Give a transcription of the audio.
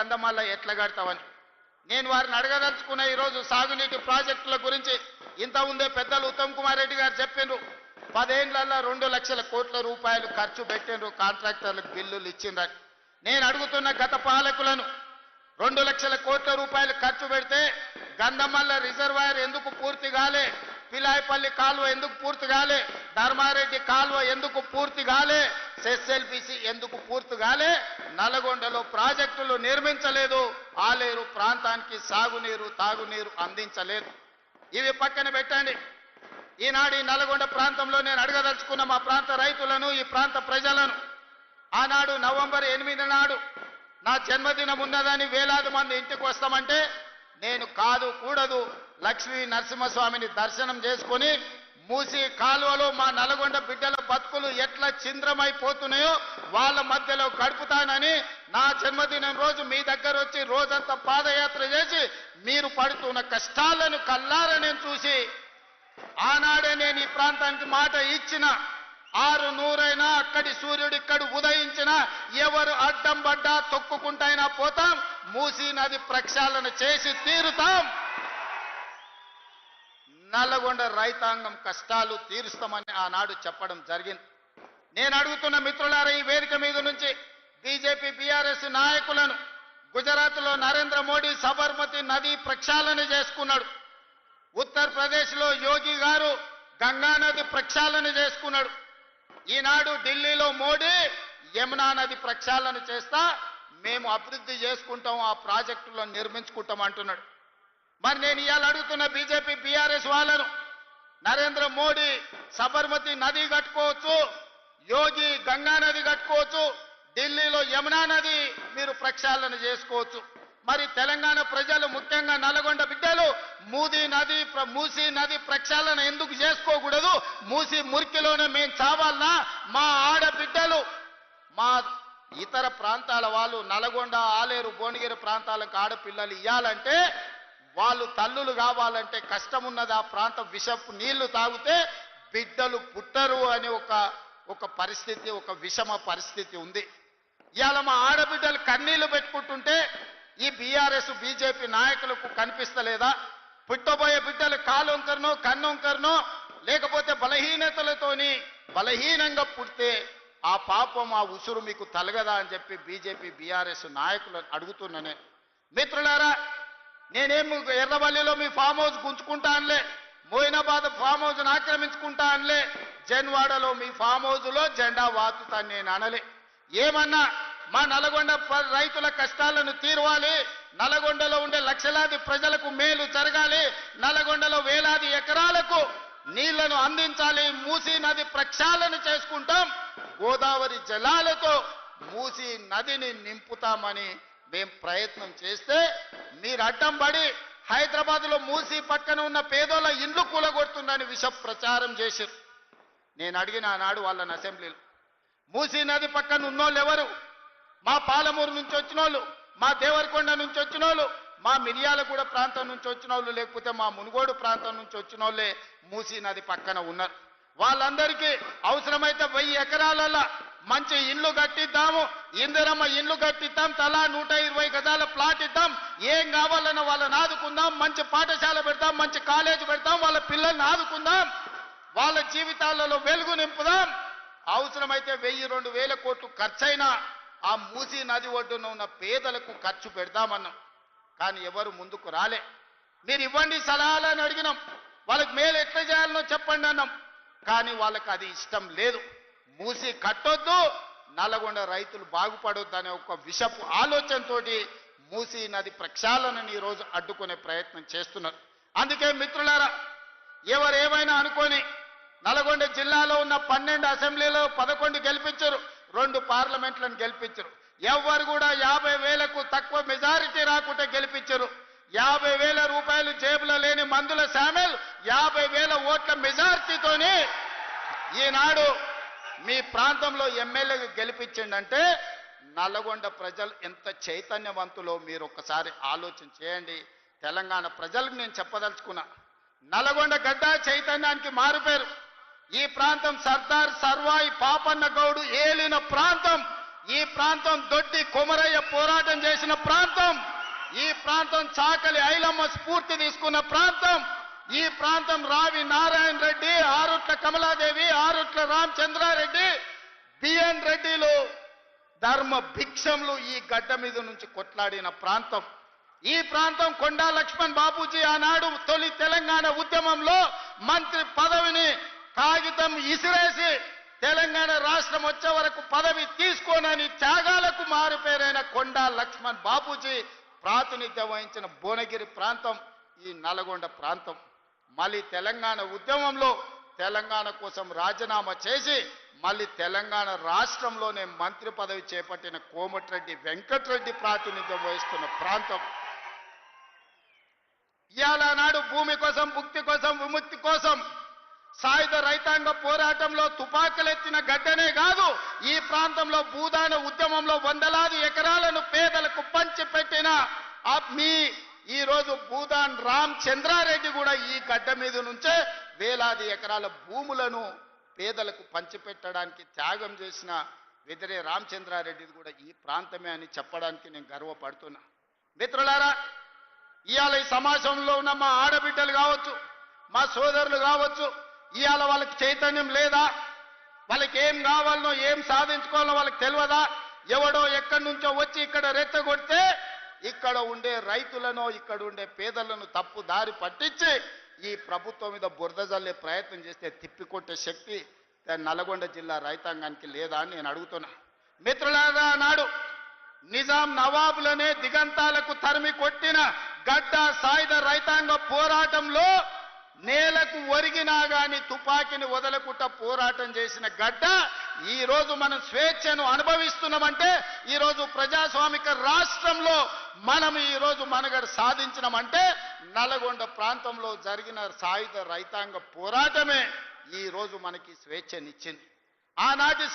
గంధమల్ల ఎట్లా కడతావని నేను వారిని అడగదలుచుకున్న ఈరోజు సాగునీటి ప్రాజెక్టుల గురించి ఇంత ఉందే పెద్దలు ఉత్తమ్ కుమార్ రెడ్డి గారు చెప్పిండ్రు 10 ఏళ్లలో 2 లక్షల కోట్ల రూపాయలు ఖర్చు పెట్టిండ్రు కాంట్రాక్టర్లకు బిల్లులు ఇచ్చిండ్రని నేను అడుగుతున్న గత పాలకులను 2 లక్షల కోట్ల రూపాయలు ఖర్చు పెడితే గంధమల్ల రిజర్వాయర్ ఎందుకు పూర్తి కాలే పిలాయపల్లి కాలువ ఎందుకు పూర్తి కాలే ధర్మారెడ్డి కాలువ ఎందుకు పూర్తి కాలే ఎస్ఎల్బిసి ఎందుకు పూర్తి కాలే నల్గొండలో ప్రాజెక్టులు నిర్మించలేదు ఆలేరు ప్రాంతానికి సాగునీరు తాగునీరు అందించలేదు ఇవి పక్కన పెట్టండి ఈనాడు ఈ నల్గొండ ప్రాంతంలో నేను అడగదలుచుకున్న మా ప్రాంత రైతులను ఈ ప్రాంత ప్రజలను ఆనాడు నవంబర్ 8 నాడు నా జన్మదినం ఉన్నదని వేలాది మంది ఇంటికి వస్తామంటే నేను కాదు కూడదు లక్ష్మీ నరసింహస్వామిని దర్శనం చేసుకొని మూసి కాలువలో మా నల్గొండ బిడ్డల బతుకులు ఎట్లా చింద్రమైపోతున్నాయో వాళ్ళ మధ్యలో గడుపుతానని నా జన్మదినం రోజు మీ దగ్గర వచ్చి రోజంతా పాదయాత్ర చేసి మీరు పడుతున్న కష్టాలను కల్లారా నేను చూసి ఆనాడే నేను ఈ ప్రాంతానికి మాట ఇచ్చిన 600 అక్కడి సూర్యుడు ఇక్కడ ఉదయించిన ఎవరు అడ్డం పడ్డా తొక్కుకుంటైనా పోతాం మూసీ నది ప్రక్షాళన చేసి తీరుతాం నల్లగొండ రైతాంగం కష్టాలు తీరుస్తామని ఆనాడు చెప్పడం జరిగింది నేను అడుగుతున్న మిత్రులారా ఈ వేదిక మీద నుంచి బీజేపీ బీఆర్ఎస్ నాయకులను గుజరాత్లో నరేంద్ర మోడీ సబర్మతి నది ప్రక్షాళన చేసుకున్నాడు ఉత్తరప్రదేశ్లో యోగి గారు గంగా నది ప్రక్షాళన చేసుకున్నాడు ఈనాడు ఢిల్లీలో మోడీ యమునా నది ప్రక్షాళన చేస్తా మేము అభివృద్ధి చేసుకుంటాం ఆ ప్రాజెక్టులను నిర్మించుకుంటాం అంటున్నాడు మరి నేను ఇవాళ అడుగుతున్న బీజేపీ బీఆర్ఎస్ వాళ్ళను నరేంద్ర మోడీ సబర్మతి నది కట్టుకోవచ్చు యోగి గంగా నది కట్టుకోవచ్చు ఢిల్లీలో యమునా నది మీరు ప్రక్షాళన చేసుకోవచ్చు మరి తెలంగాణ ప్రజలు ముఖ్యంగా నల్గొండ బిడ్డలు మూసీ నది ప్రక్షాళన ఎందుకు చేసుకోకూడదు మూసీ మురికిలోనే మేము చావాలనా మా ఆడబిడ్డలు మా ఇతర ప్రాంతాల వాళ్ళు నల్గొండ ఆలేరు భువనగిరి ప్రాంతాలకు ఆడపిల్లలు ఇవ్వాలంటే వాళ్ళు తల్లులు కావాలంటే కష్టం ఉన్నది ఆ ప్రాంతం విషపు నీళ్లు తాగితే బిడ్డలు పుట్టరు అనే ఒక పరిస్థితి ఒక విషమ పరిస్థితి ఉంది ఇవాళ మా ఆడబిడ్డలు కన్నీళ్లు పెట్టుకుంటుంటే ఈ బీఆర్ఎస్ బీజేపీ నాయకులకు కనిపిస్తలేదా పుట్టబోయే బిడ్డలు కాలొంకరనో కన్నొంకరనో లేకపోతే బలహీనతలతోని బలహీనంగా పుడితే ఆ పాపం ఆ ఉసురు మీకు తలగదా అని చెప్పి బీజేపీ బీఆర్ఎస్ నాయకులను అడుగుతున్నానే మిత్రులారా నేనేం ఎర్రవల్లిలో మీ ఫామ్ హౌస్ గుంజుకుంటా అనలే మోయినాబాద్ ఫామ్ హౌస్ను ఆక్రమించుకుంటా అనలే జన్వాడలో మీ ఫామ్ హౌస్లో జెండా వాతుతాను నేను అనలే ఏమన్నా మా నల్గొండ రైతుల కష్టాలను తీరవాలి నల్గొండలో ఉండే లక్షలాది ప్రజలకు మేలు జరగాలి నల్గొండలో వేలాది ఎకరాలకు నీళ్లను అందించాలి మూసీ నది ప్రక్షాళన చేసుకుంటాం గోదావరి జలాలతో మూసీ నదిని నింపుతామని మేము ప్రయత్నం చేస్తే మీరు అడ్డం పడి హైదరాబాద్లో మూసీ పక్కన ఉన్న పేదోళ్ళ ఇండ్లు కూలగొడుతుందని విష ప్రచారం చేశారు నేను అడిగిన ఆనాడు వాళ్ళని అసెంబ్లీలో మూసీ నది పక్కన ఉన్నోళ్ళు ఎవరు మా పాలమూరు నుంచి వచ్చిన వాళ్ళు మా దేవరకొండ నుంచి వచ్చిన వాళ్ళు మా మిర్యాలగూడ ప్రాంతం నుంచి వచ్చిన వాళ్ళు లేకపోతే మా మునుగోడు ప్రాంతం నుంచి వచ్చిన వాళ్ళే మూసీ నది పక్కన ఉన్నారు వాళ్ళందరికీ అవసరమైతే 1000 ఎకరాలలో మంచి ఇండ్లు కట్టిద్దాము ఇందిరమ్మ ఇండ్లు కట్టిద్దాం తలా 120 గజాల ప్లాట్ ఇద్దాం ఏం కావాలన్నా వాళ్ళని ఆదుకుందాం మంచి పాఠశాల పెడతాం మంచి కాలేజీ పెడతాం వాళ్ళ పిల్లల్ని ఆదుకుందాం వాళ్ళ జీవితాలలో వెలుగు నింపుదాం అవసరమైతే 1000-2000 కోట్లు ఖర్చైనా ఆ మూసీ నది ఒడ్డున ఉన్న పేదలకు ఖర్చు పెడదామన్నాం కానీ ఎవరు ముందుకు రాలే మీరు ఇవ్వండి సలహాలని అడిగినాం వాళ్ళకి మేలు ఎట్లా చేయాలనో చెప్పండి అన్నాం కానీ వాళ్ళకి అది ఇష్టం లేదు మూసీ కట్టొద్దు నల్గొండ రైతులు బాగుపడొద్దు అనే ఒక విషపు ఆలోచనతో మూసీ నది ప్రక్షాళనని ఈరోజు అడ్డుకునే ప్రయత్నం చేస్తున్నారు అందుకే మిత్రులారా ఎవరేమైనా అనుకొని నల్గొండ జిల్లాలో ఉన్న 12 అసెంబ్లీలో 11 గెలిపించారు 2 పార్లమెంట్లను గెలిపించారు ఎవరు కూడా 50,000కు తక్కువ మెజారిటీ రాకుండా గెలిపించారు 50,000 రూపాయలు జేబులో లేని మందుల శామెల్ 50,000 ఓట్ల మెజారిటీతోనే ఈనాడు మీ ప్రాంతంలో ఎమ్మెల్యేగా గెలిపించిందంటే నల్గొండ ప్రజలు ఎంత చైతన్యవంతులో మీరు ఒక్కసారి ఆలోచన చేయండి తెలంగాణ ప్రజలకు నేను చెప్పదలుచుకున్నా నల్గొండ గడ్డ చైతన్యానికి మారుపేరు ఈ ప్రాంతం సర్దార్ సర్వాయి పాపన్న గౌడు ఏలిన ప్రాంతం ఈ ప్రాంతం దొడ్డి కొమరయ్య పోరాటం చేసిన ప్రాంతం ప్రాంతం చాకలి ఐలమ్మ స్ఫూర్తి తీసుకున్న ప్రాంతం. ఈ ప్రాంతం రావి నారాయణ రెడ్డి, ఆరుట్ల కమలాదేవి, ఆరుట్ల రామచంద్రారెడ్డి, బిఎన్ రెడ్డిలు ధర్మ భిక్షములు ఈ గడ్డ మీద నుంచి కొట్లాడిన ప్రాంతం. ఈ ప్రాంతం కొండా లక్ష్మణ్ బాపూజీ ఆనాడు తొలి తెలంగాణ ఉద్యమంలో మంత్రి పదవిని కాగితం ఇసిరేసి తెలంగాణ రాష్ట్రం వచ్చే వరకు పదవి తీసుకోనని త్యాగాలకు మారుపేరైన కొండా లక్ష్మణ్ బాపూజీ ప్రాతినిధ్యం వహించిన భువనగిరి ప్రాంతం ఈ నల్గొండ ప్రాంతం. మళ్ళీ తెలంగాణ ఉద్యమంలో తెలంగాణ కోసం రాజీనామా చేసి మళ్ళీ తెలంగాణ రాష్ట్రంలోనే మంత్రి పదవి చేపట్టిన కోమటిరెడ్డి వెంకటరెడ్డి ప్రాతినిధ్యం వహిస్తున్న ప్రాంతం. ఇవాళ నాడు భూమి కోసం, భుక్తి కోసం, విముక్తి కోసం సాయుధ రైతాంగ పోరాటంలో తుపాకులెత్తిన గడ్డనే కాదు, ఈ ప్రాంతంలో భూదాన ఉద్యమంలో వందలాది ఎకరాలను పేదలకు పంచిపెట్టిన ఈ రోజు భూదాన్ రామచంద్రారెడ్డి కూడా ఈ గడ్డ మీద నుంచే వేలాది ఎకరాల భూములను పేదలకు పంచిపెట్టడానికి త్యాగం చేసిన వెదిరే రామచంద్రారెడ్డి కూడా ఈ ప్రాంతమే అని చెప్పడానికి నేను గర్వపడుతున్నా. మిత్రులారా, ఇవాళ ఈ సమాజంలో ఉన్న మా ఆడబిడ్డలు కావచ్చు, మా సోదరులు కావచ్చు, ఇవాళ వాళ్ళకి చైతన్యం లేదా? వాళ్ళకి ఏం కావాలనో ఏం సాధించుకోవాలో వాళ్ళకి తెలియదా? ఎవడో ఎక్కడి నుంచో వచ్చి ఇక్కడ రెచ్చగొడితే ఇక్కడ ఉండే రైతులను, ఇక్కడ ఉండే పేదలను తప్పు దారి పట్టించి ఈ ప్రభుత్వం మీద బురద జల్లే ప్రయత్నం చేస్తే తిప్పికొట్టే శక్తి నల్గొండ జిల్లా రైతాంగానికి లేదా అని నేను అడుగుతున్నా. మిత్రులారా, నాడు నిజాం నవాబులనే దిగంతాలకు తరిమి కొట్టిన గడ్డ సాయుధ రైతాంగ పోరాటంలో నేలకు ఒరిగినా గాని తుపాకీని వదలకుండా పోరాటం చేసిన గడ్డ ఈ రోజు మనం స్వేచ్ఛను అనుభవిస్తున్నామంటే, ఈ రోజు ప్రజాస్వామిక రాష్ట్రంలో మనం ఈ రోజు మనుగడ సాధించినామంటే నల్గొండ ప్రాంతంలో జరిగిన సాయుధ రైతాంగ పోరాటమే ఈ రోజు మనకి స్వేచ్ఛనిచ్చింది. ఆనాటి